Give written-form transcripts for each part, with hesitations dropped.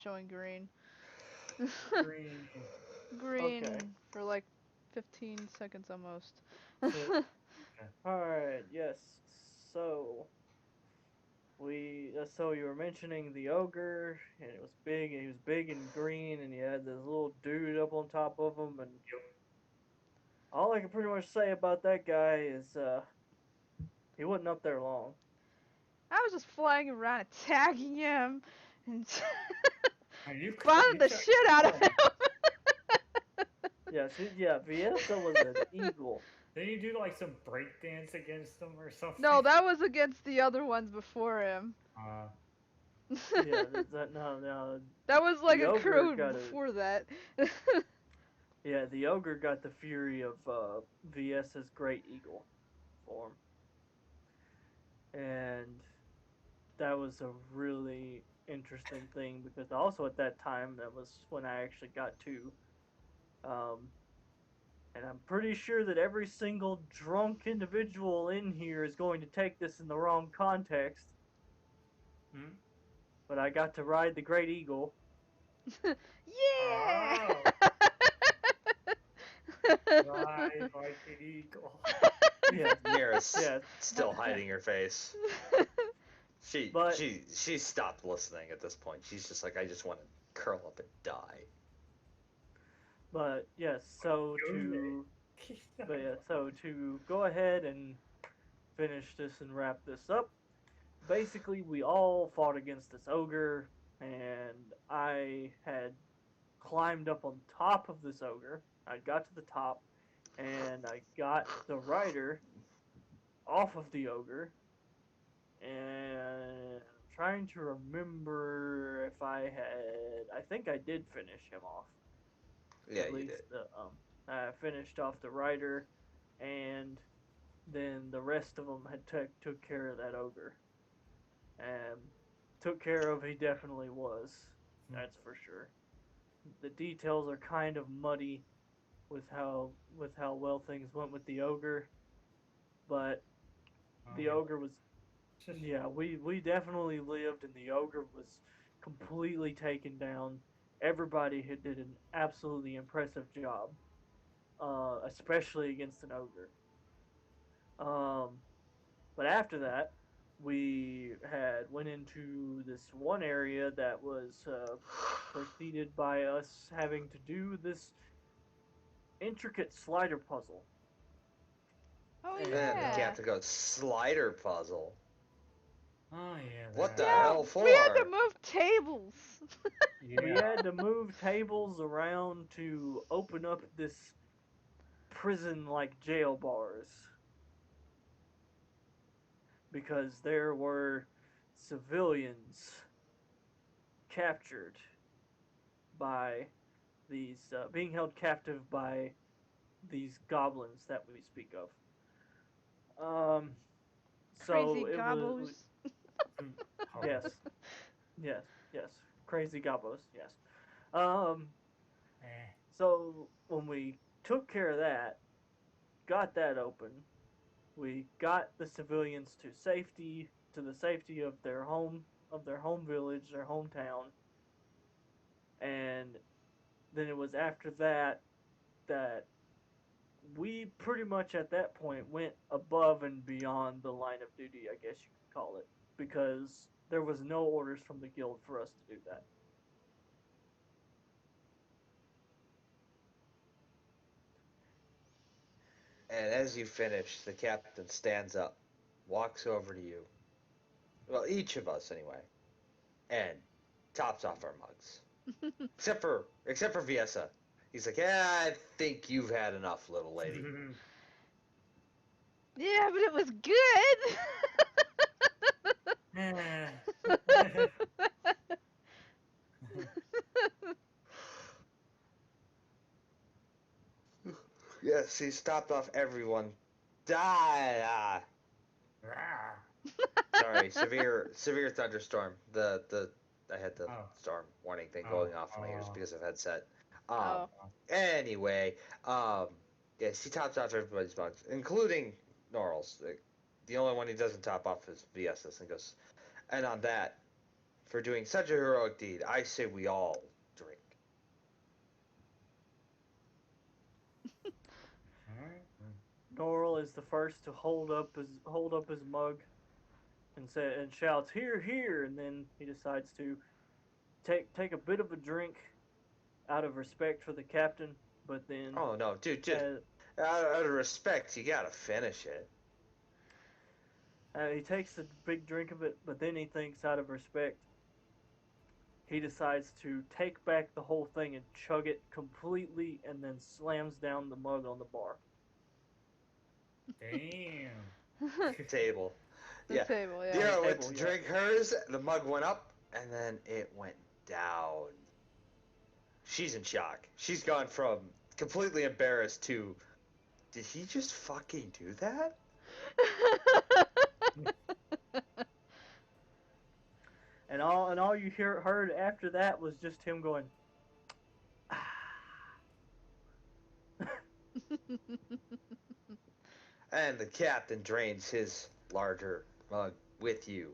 showing green. Green. Okay. Green for like 15 seconds almost. So, okay. Alright, yes. So so you were mentioning the ogre, and it was big, and he was big and green, and he had this little dude up on top of him, and Yep. all I can pretty much say about that guy is he wasn't up there long. I was just flying around attacking him and And bombing you the tried shit out of killing him. him. Yes, yeah, Viesa was an eagle. Didn't you do like some breakdance against him or No, something? that was against the other ones before him. Uh, Yeah, no, That was like the a ogre crew got a before that. yeah, the ogre got the fury of Viesa's great eagle form, and that was a really interesting thing because also at that time that was when I actually got to, um, and I'm pretty sure that every single drunk individual in here is going to take this in the wrong context, hmm? but I got to ride the great eagle. Yeah. Oh, ride like an eagle. Yes, Mira's yes, still hiding her face. She but she she stopped listening at this point. She's just like, I just want to curl up and die. yes. So Go but ahead. yeah, so to go ahead and finish this and wrap this up, basically we all fought against this ogre, and I had climbed up on top of this ogre. I got to the top, and I got the rider off of the ogre, and I'm trying to remember if I had. I think I did finish him off. Yeah, At you least did. I finished off the rider, and then the rest of them had took care of that ogre. And took care of, he definitely was. That's for sure. The details are kind of muddy with how well things went with the ogre, but Oh the yeah. ogre was Just yeah, we definitely lived, and the ogre was completely taken down. Everybody had did an absolutely impressive job, especially against an ogre. Um, but after that, we had went into this one area that was preceded by us having to do this intricate slider puzzle. Oh And And the yeah. captain goes, slider puzzle. oh yeah, What the that. Yeah, hell we had to for? move tables. we Yeah. had to move tables around to open up this prison like jail bars because there were civilians captured by these being held captive by these goblins that we speak of. Um, Crazy so it was gobos. Hmm. yes, Horrible. yes, yes, crazy gobos, yes. Um, Eh. so when we took care of that, got that open, we got the civilians to safety, to the safety of their home village, their hometown, and then it was after that that we pretty much at that point went above and beyond the line of duty, I guess you could call it, because there was no orders from the guild for us to do that. And as you finish, the captain stands up, walks over to you. Well, each of us anyway, and tops off our mugs. Except for Viesa. He's like, yeah, I think you've had enough, little lady. Yeah, but it was good. Eh. Yes, he stopped off everyone. Die! Rawr. Sorry, severe thunderstorm. The I had the Oh. storm warning thing Oh. going off in my ears Oh. because of headset. Um. Oh. Oh. Anyway, yes, he tops off everybody's mugs, including Norrel's. The only one he doesn't top off is VSS, and goes. And on that, for doing such a heroic deed, I say we all drink. Alright. Norl is the first to hold up his mug and shouts, "Here, here!" And then he decides to take a bit of a drink out of respect for the captain, but then Oh no, dude, just uh, out of respect, you gotta finish it. he takes a big drink of it, but then he thinks, out of respect, he decides to take back the whole thing and chug it completely, and then slams down the mug on the bar. Damn. Table. The Yeah. table, yeah. Dira went Table, to yeah. drink hers, the mug went up, and then it went down. She's in shock. She's gone from completely embarrassed to, did he just fucking do that? And all you heard after that was just him going, "Ah." And the captain drains his larger mug with you.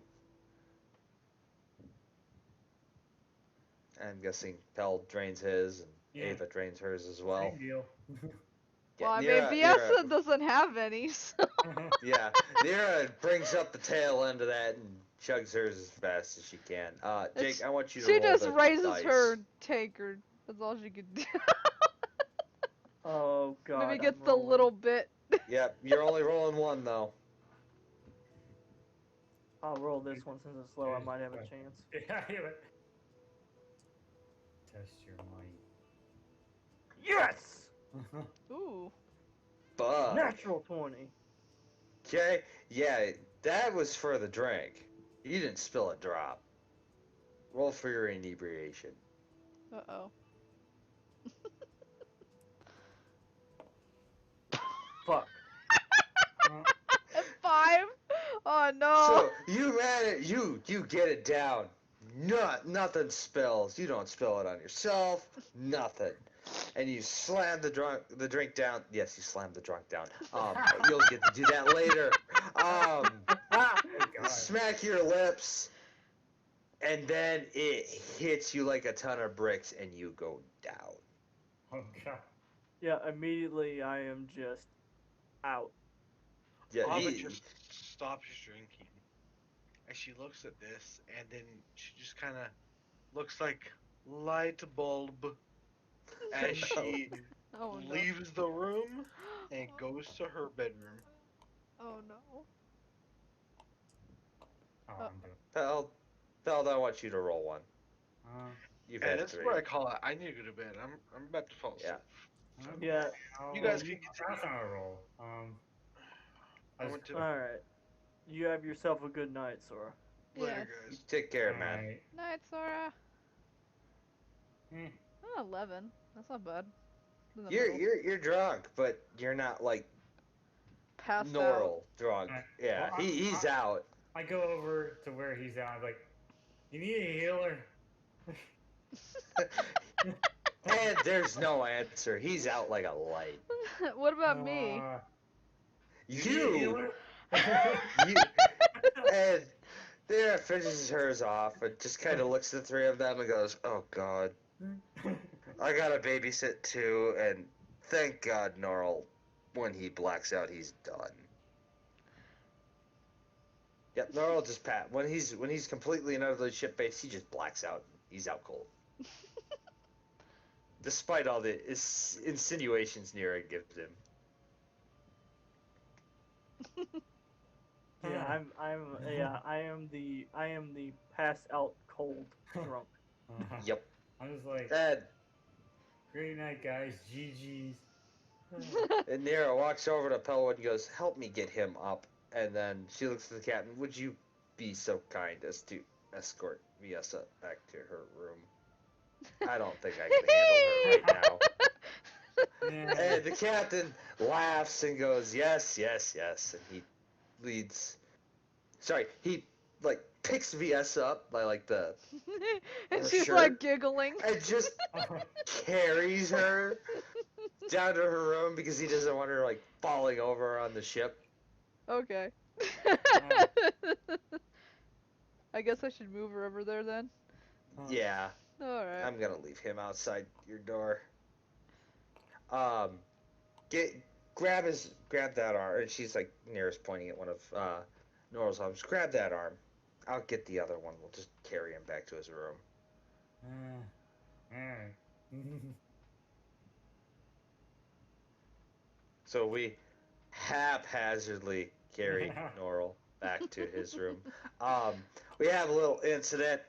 I'm guessing Pell drains his, and Yeah. Ava drains hers as well. Same deal. Well, I mean, Nira- Viesa doesn't have any, so. Yeah, Nira brings up the tail end of that and chugs hers as fast as she can. Jake, I want you to She roll just the raises dice. her tankard. That's all she could do. Oh god. Maybe I'm gets the rolling. little bit. Yep, you're only rolling one though. I'll roll this one since it's slow. I might have a Right. chance. Yeah, test your Yes! might. Ooh. But Natural 20. okay, yeah, that was for the drink. You didn't spill a drop. Roll for your inebriation. Uh-oh. Fuck. 5? Oh no. So you manage, you get it down. Nothing spills. You don't spill it on yourself. Nothing. And you slam the drink down. Yes, you slam the drunk down. You'll get to do that later. Oh, God. Smack your lips, and then it hits you like a ton of bricks, and you go down. Oh, God. Yeah, immediately I am just out. Yeah, Ava he- just stops drinking, and she looks at this, and then she just kind of looks like light bulb as she Oh no. leaves the room and goes to her bedroom. Oh no. Oh, I'm doing. Peld, I want you to roll one. You've And had that's 3. what I call it. I need to go to bed. I'm about to fall asleep. Yeah. You guys Oh, can That's not a roll. I went to Alright. You have yourself a good night, Sora. later, Yes. guys. Take care, man. Alright. Night, Sora. Eh, Oh, 11. That's not bad. In the You're middle. you're drunk, but you're not like Passed out. Norl drunk. Alright. Yeah, Well, he's out. I go over to where he's at. I'm like, you need a healer? And there's no answer. He's out like a light. What about me? Need a You, healer? you, and Dara finishes hers off and just kind of looks at the 3 of them and goes, "Oh God, I gotta babysit too." And thank God, Norl, when he blacks out, he's done. Yep, Norl just when he's completely and utterly shit-faced, he just blacks out. He's out cold. Despite all the insinuations Nira gives him. Yeah, I am the pass out cold drunk. Yep. I'm just like, And, great night, guys. GG's. and Nira walks over to Pelwood and goes, "Help me get him up." And then she looks at the captain. "Would you be so kind as to escort Viesa back to her room? I don't think I can handle her right now." Yeah. And the captain laughs and goes, "Yes, yes, yes." And he leads. Sorry, he like picks Viesa up by like the And Her she's shirt. like giggling. and just carries her down to her room because he doesn't want her like falling over on the ship. Okay. I guess I should move her over there then. Yeah, Alright. I'm gonna leave him outside your door. Grab that arm. And she's like nearest pointing at one of Noral's arms. Grab that arm. I'll get the other one. We'll just carry him back to his room. Alright. So we haphazardly carry Noral back to his room. We have a little incident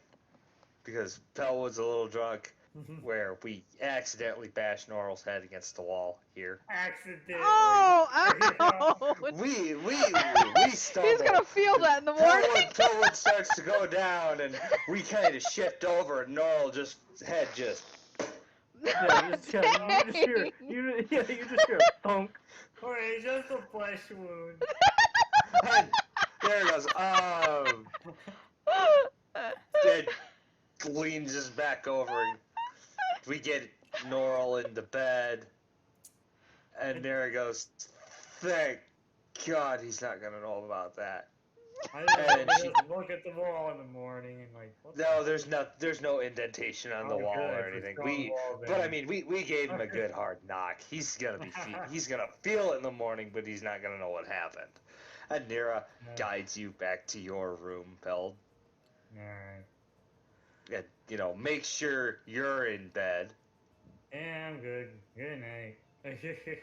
because Pell was a little drunk where we accidentally bashed Noral's head against the wall here. Accidentally. Oh, ow! We stumbled. He's gonna feel that in the morning. Pelwood starts to go down, and we kind of shift over, and Noral head just. Yeah, you just hear a thunk. Alright, just a flesh wound. And there it goes. It leans his back over, and we get Noral into bed, and there it goes. Thank God he's not gonna know about that. I And just she- look at the wall in the morning and like. What No, the- there's no indentation on the Oh, wall good, or it's a anything. strong wall But I then. mean, we gave him a good hard knock. He's gonna he's gonna feel it in the morning, but he's not gonna know what happened. And Nira Yeah. guides you back to your room, Peld. Alright. And make sure you're in bed. Yeah, I'm good. Good night. And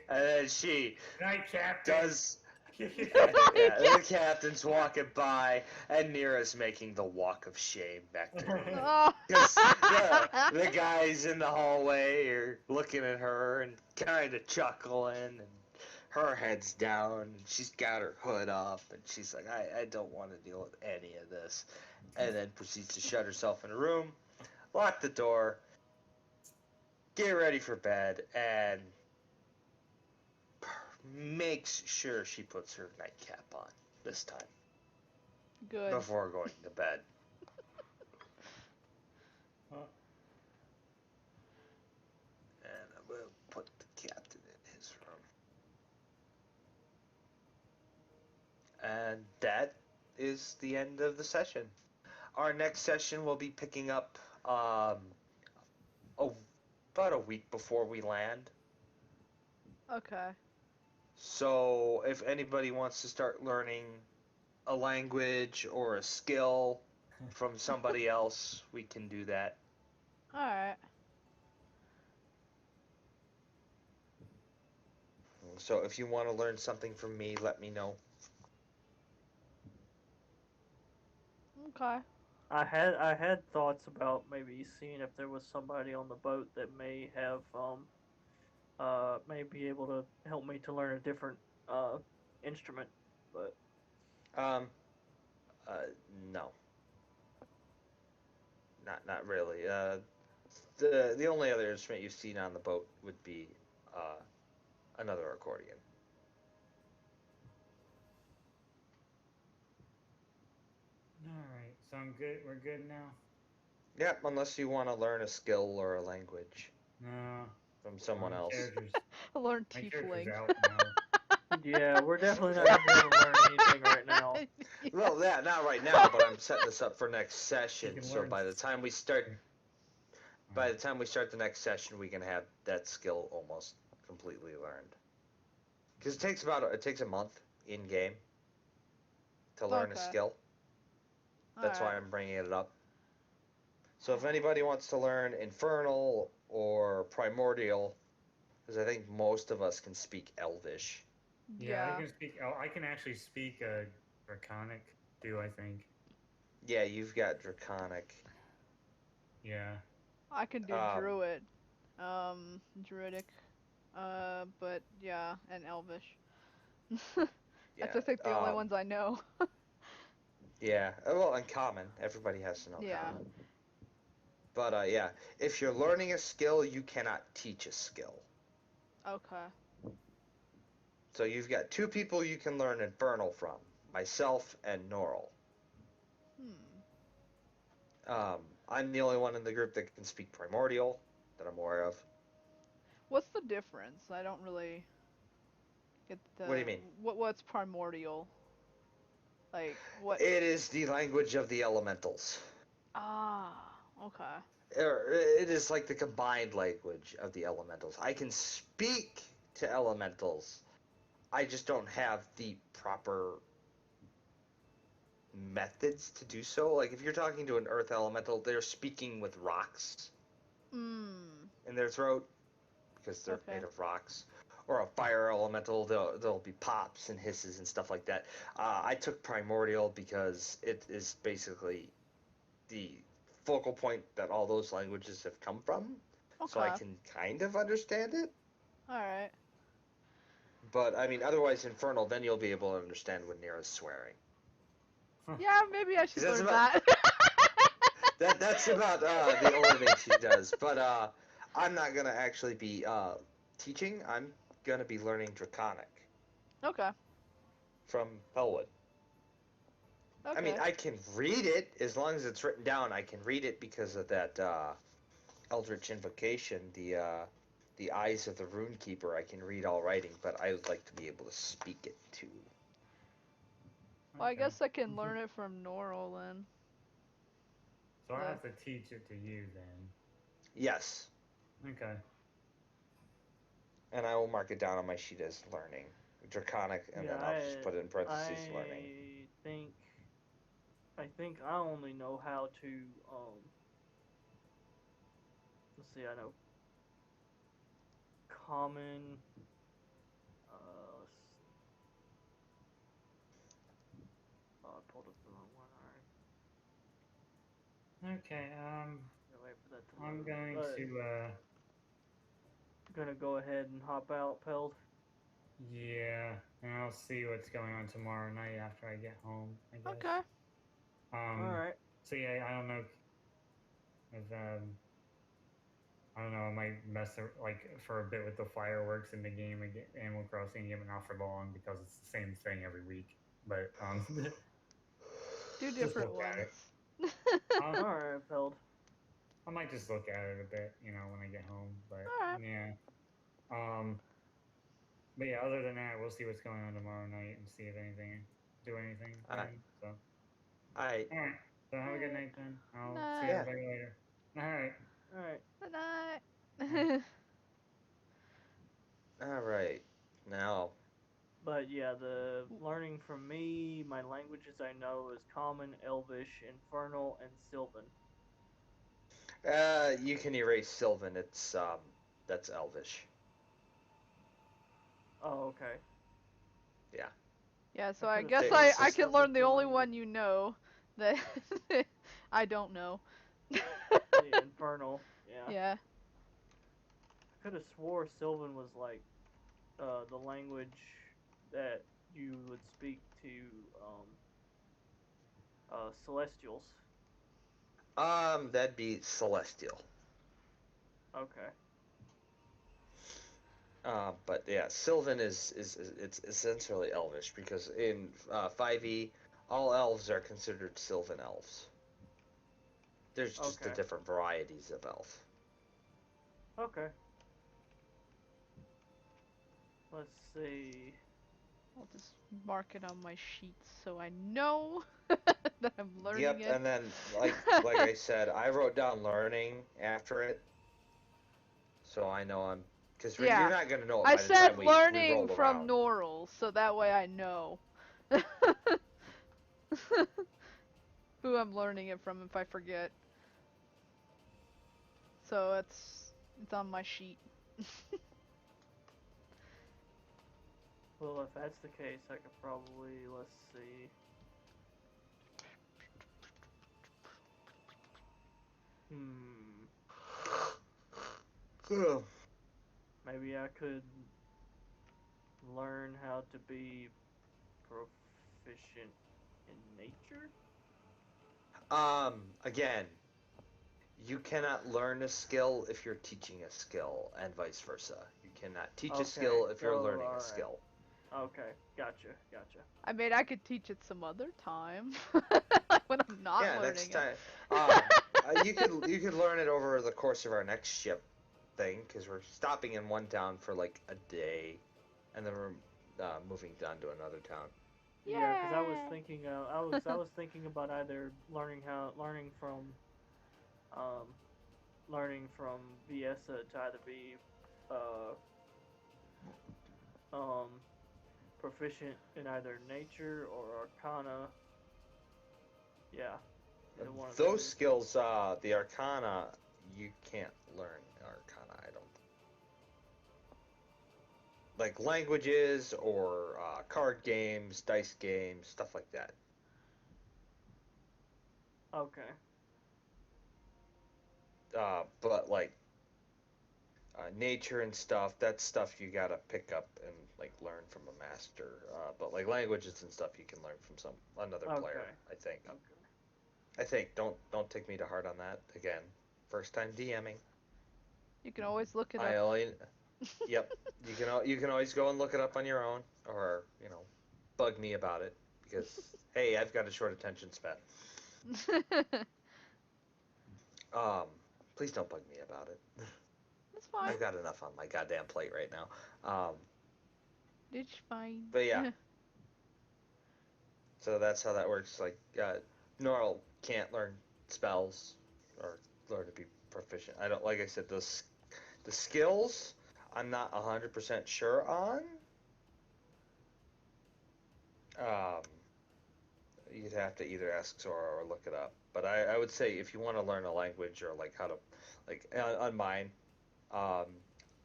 then she Night, Captain. does. Yeah, the captain's walking by, and Nira's making the walk of shame back to her room. Oh. Because the guys in the hallway are looking at her and kind of chuckling, and her head's down, and she's got her hood up, and she's like, I don't want to deal with any of this. And then proceeds to shut herself in a room, lock the door, get ready for bed, and makes sure she puts her nightcap on this time Good. before going to bed. And I will put the captain in his room. And that is the end of the session. Our next session will be picking up about a week before we land. Okay. So if anybody wants to start learning a language or a skill from somebody else, we can do that. Alright. So if you want to learn something from me, let me know. Okay. I had thoughts about maybe seeing if there was somebody on the boat that may have may be able to help me to learn a different instrument, but No. Not really. The only other instrument you've seen on the boat would be another accordion. Alright, so I'm good. We're good now? Yep, unless you want to learn a skill or a language No. from someone my else. character's- I learned My tiefling. character's out now. yeah, we're definitely not gonna be able to learn anything right now. Well, yeah, not right now, but I'm setting this up for next You session. can So learn by the time we start the next session, we can have that skill almost completely learned. Because it takes a month in game to learn a Okay. skill. That's why Alright. I'm bringing it up. So if anybody wants to learn Infernal or Primordial, because I think most of us can speak Elvish. Yeah, I can actually speak Draconic too, I think. Yeah, you've got Draconic. Yeah. I can do Um, druid. Druidic. But yeah, and elvish. Yeah, That's I think the only ones I know. Yeah, well, uncommon. Everybody has to know Yeah. common. But yeah, if you're learning a skill, you cannot teach a skill. Okay. So you've got two people you can learn Infernal from, myself and Noral. I'm the only one in the group that can speak Primordial, that I'm aware of. What's the difference? I don't really get the. What do you mean? What's primordial? Like what? It is the language of the elementals. Ah, okay. It is like the combined language of the elementals. I can speak to elementals. I just don't have the proper methods to do so. Like if you're talking to an earth elemental, they're speaking with rocks Hmm. in their throat because they're Okay. made of rocks. Or a fire elemental, there'll be pops and hisses and stuff like that. I took primordial because it is basically the focal point that all those languages have come from. So I Okay. can kind of understand it. All right. But I mean, otherwise, infernal. Then you'll be able to understand when Nira's swearing. Yeah, maybe I should That's learn about- that. That's about the only thing she does. But I'm not gonna actually be teaching. I'm gonna be learning Draconic Okay. from Pelwood. Okay. I mean, I can read it as long as it's written down. I can read it because of that Eldritch Invocation, the Eyes of the Runekeeper. I can read all writing, but I would like to be able to speak it too. Well, I Okay. guess I can learn it from Norl then. So I have to teach it to you then. Yes, Okay. and I will mark it down on my sheet as learning Draconic, and then I'll just put it in parentheses learning. I think I only know how to let's see, I know common I pulled up the wrong one. Alright. Okay. Wait for that to I'm load. going But to gonna go ahead and hop out, Peld. yeah, and I'll see what's going on tomorrow night after I get home. I guess. Okay. Alright. So yeah, I don't know if I don't know. I might mess like for a bit with the fireworks in the game and get Animal Crossing game, not for long because it's the same thing every week. But Do just different look at ones. it. Alright, Peld. I might just look at it a bit, when I get home. But Alright. yeah. But yeah, other than that, we'll see what's going on tomorrow night and see if do anything. Alright. Then, so. Alright. All right. So have a good night then. I'll see Night. everybody later. All right. Alright. Good night. Alright. Now, But yeah, the learning from me, my languages I know is Common, Elvish, Infernal, and Sylvan. you can erase Sylvan. It's that's Elvish. Oh, okay. Yeah, so I I could've guess taken I this can up learn with the the only language. one you know that I don't know. The Infernal. Yeah. Yeah. I could have swore Sylvan was like the language that you would speak to Celestials. That'd be Celestial. Okay. But yeah, Sylvan is it's essentially Elvish because in 5e, all elves are considered Sylvan elves. There's just the Okay. different varieties of elf. Okay. Let's see. I'll just mark it on my sheet so I know that I'm learning Yep, it. and then like I said, I wrote down learning after it, so I know I'm because Yeah. you're not gonna know it I by the said time we learning roll from around. Norl, so that way I know who I'm learning it from if I forget. So it's on my sheet. Well, if that's the case, I could probably, let's see. Maybe I could learn how to be proficient in nature? Again, you cannot learn a skill if you're teaching a skill, and vice versa. You cannot teach a skill if you're so, learning a alright. skill. Okay, gotcha. I mean, I could teach it some other time when I'm not Yeah, learning next it. time. You could learn it over the course of our next ship thing, because we're stopping in one town for like a day, and then we're moving down to another town. Yeah, because I was Yeah. thinking, I was thinking about either um, learning from Viesa to either be, uh, um, proficient in either nature or arcana. Yeah, either one of Those those. skills, the Arcana, you can't learn Arcana. I don't like languages or card games, dice games, stuff like that. Okay. But like nature and stuff, that's stuff you gotta pick up and like learn from a master. But like languages and stuff, you can learn from another player. Okay. I think. Okay. I think. Don't take me to heart on that. Again, first time DMing. You can always look it I up. only. Yep. You can always go and look it up on your own, or bug me about it because hey, I've got a short attention span. Um, please don't bug me about it. That's fine. I've got enough on my goddamn plate right now. It's fine. But yeah, so that's how that works. Like, Norl can't learn spells or learn to be proficient. I don't like I said the skills. I'm not 100% sure on. Um, you'd have to either ask Zora or look it up. But I would say if you want to learn a language or like how to, like on mine, um,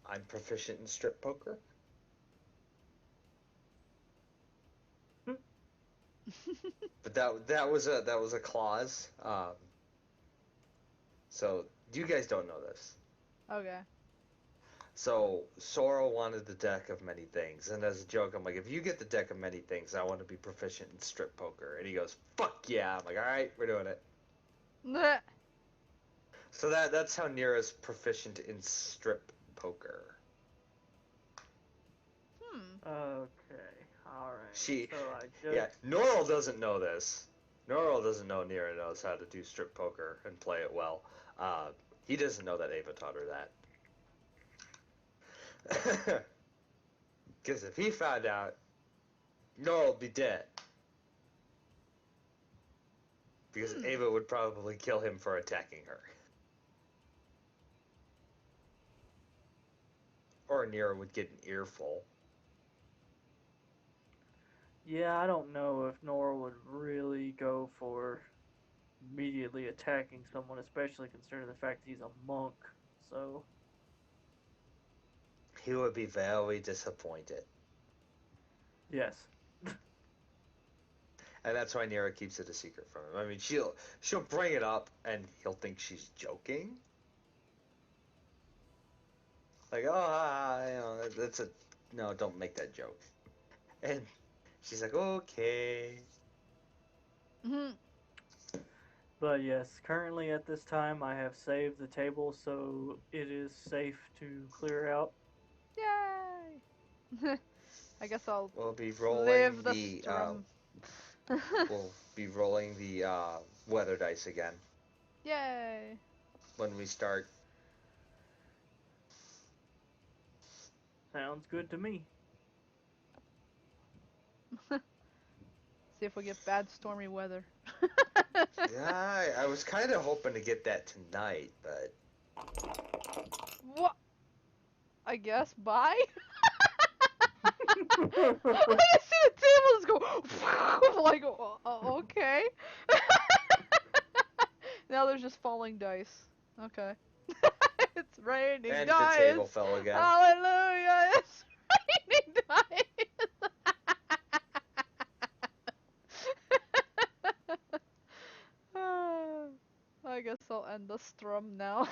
I'm proficient in strip poker. But that was a clause. So you guys don't know this. Okay. So Sora wanted the deck of many things, and as a joke, I'm like, if you get the deck of many things, I want to be proficient in strip poker. And he goes, "Fuck yeah!" I'm like, "All right, we're doing it." Bleh. So that's how Nira's proficient in strip poker. Okay. All right. She, So I just. yeah, Norl doesn't know this. Norl doesn't know Nira knows how to do strip poker and play it well. He doesn't know that Ava taught her that. Because if he found out, Norl would be dead. Because Ava would probably kill him for attacking her. Or Nira would get an earful. Yeah, I don't know if Nora would really go for immediately attacking someone, especially considering the fact he's a monk. So. He would be very disappointed. Yes. And that's why Nira keeps it a secret from him. I mean, she'll bring it up, and he'll think she's joking. Like, oh, that's a no. Don't make that joke. And she's like, okay. Mhm. But yes, currently at this time I have saved the table, so it is safe to clear out. Yay! I guess I'll We'll be rolling live the the strum. we'll be rolling the weather dice again Yay! when we start. Sounds good to me. See if we get bad stormy weather. Yeah, I was kind of hoping to get that tonight, but What? I guess. Bye. I see the table just go like, okay. Now there's just falling dice. Okay. It's raining and dice. the table fell again. Hallelujah! It's raining dice. I guess I'll end the strum now.